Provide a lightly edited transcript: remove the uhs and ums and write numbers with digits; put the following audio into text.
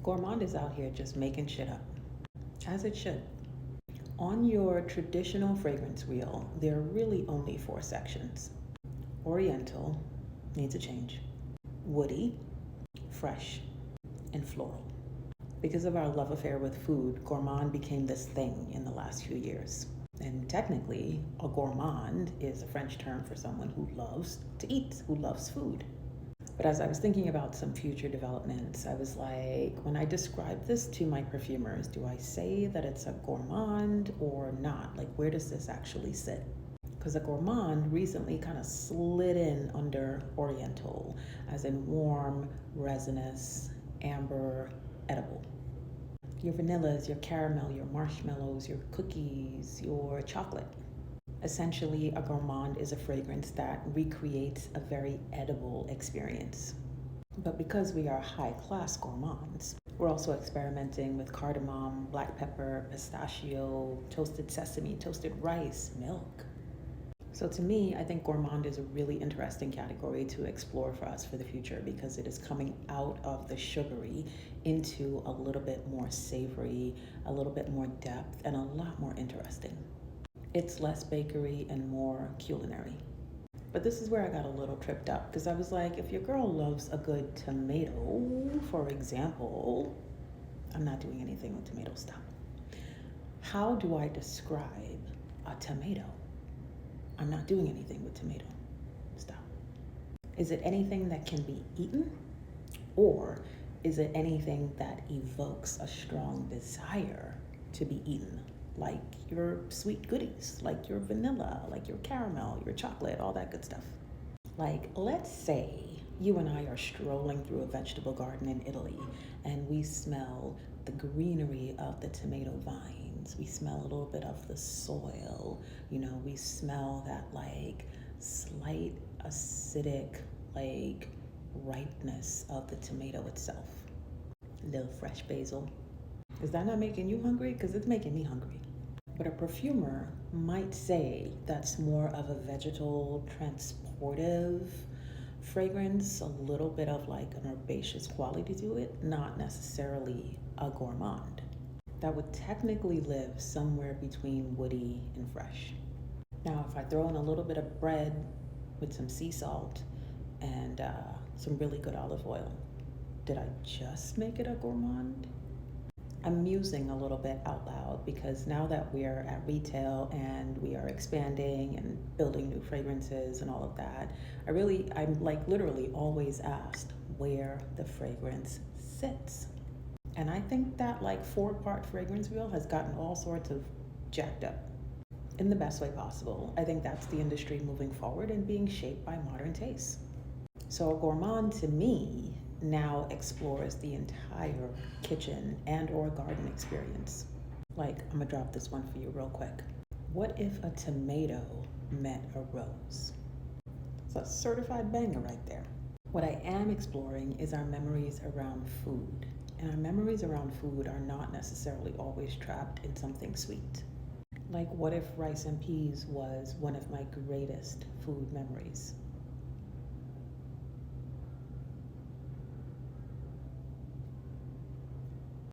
Gourmand is out here just making shit up, as it should. On your traditional fragrance wheel, there are really only four sections. Oriental needs a change. Woody, fresh, and floral. Because of our love affair with food, gourmand became this thing in the last few years. And technically, a gourmand is a French term for someone who loves to eat, who loves food. But as I was thinking about some future developments, I was like, when I describe this to my perfumers, do I say that it's a gourmand or not? Like, where does this actually sit? Because a gourmand recently kind of slid in under oriental, as in warm, resinous, amber, edible. Your vanillas, your caramel, your marshmallows, your cookies, your chocolate. Essentially, a gourmand is a fragrance that recreates a very edible experience. But because we are high-class gourmands, we're also experimenting with cardamom, black pepper, pistachio, toasted sesame, toasted rice, milk. So to me, I think gourmand is a really interesting category to explore for us for the future because it is coming out of the sugary into a little bit more savory, a little bit more depth, and a lot more interesting. It's less bakery and more culinary. But this is where I got a little tripped up because I was like, if your girl loves a good tomato, for example, I'm not doing anything with tomato, stop. How do I describe a tomato? I'm not doing anything with tomato, stop. Is it anything that can be eaten? Or is it anything that evokes a strong desire to be eaten? Like your sweet goodies, like your vanilla, like your caramel, your chocolate, all that good stuff. Like, let's say you and I are strolling through a vegetable garden in Italy and we smell the greenery of the tomato vines. We smell a little bit of the soil. We smell that like slight acidic, like ripeness of the tomato itself. A little fresh basil. Is that not making you hungry? Because it's making me hungry. But a perfumer might say that's more of a vegetal transportive fragrance, a little bit of like an herbaceous quality to it, not necessarily a gourmand. That would technically live somewhere between woody and fresh. Now, if I throw in a little bit of bread with some sea salt and some really good olive oil, did I just make it a gourmand? I'm musing a little bit out loud because now that we're at retail and we are expanding and building new fragrances and all of that, I'm like literally always asked where the fragrance sits. And I think that like 4-part fragrance wheel has gotten all sorts of jacked up in the best way possible. I think that's the industry moving forward and being shaped by modern tastes. So a gourmand to me now explores the entire kitchen and or garden experience. Like, I'm gonna drop this one for you real quick. What if a tomato met a rose? It's a certified banger right there. What I am exploring is our memories around food. And our memories around food are not necessarily always trapped in something sweet. Like, what if rice and peas was one of my greatest food memories?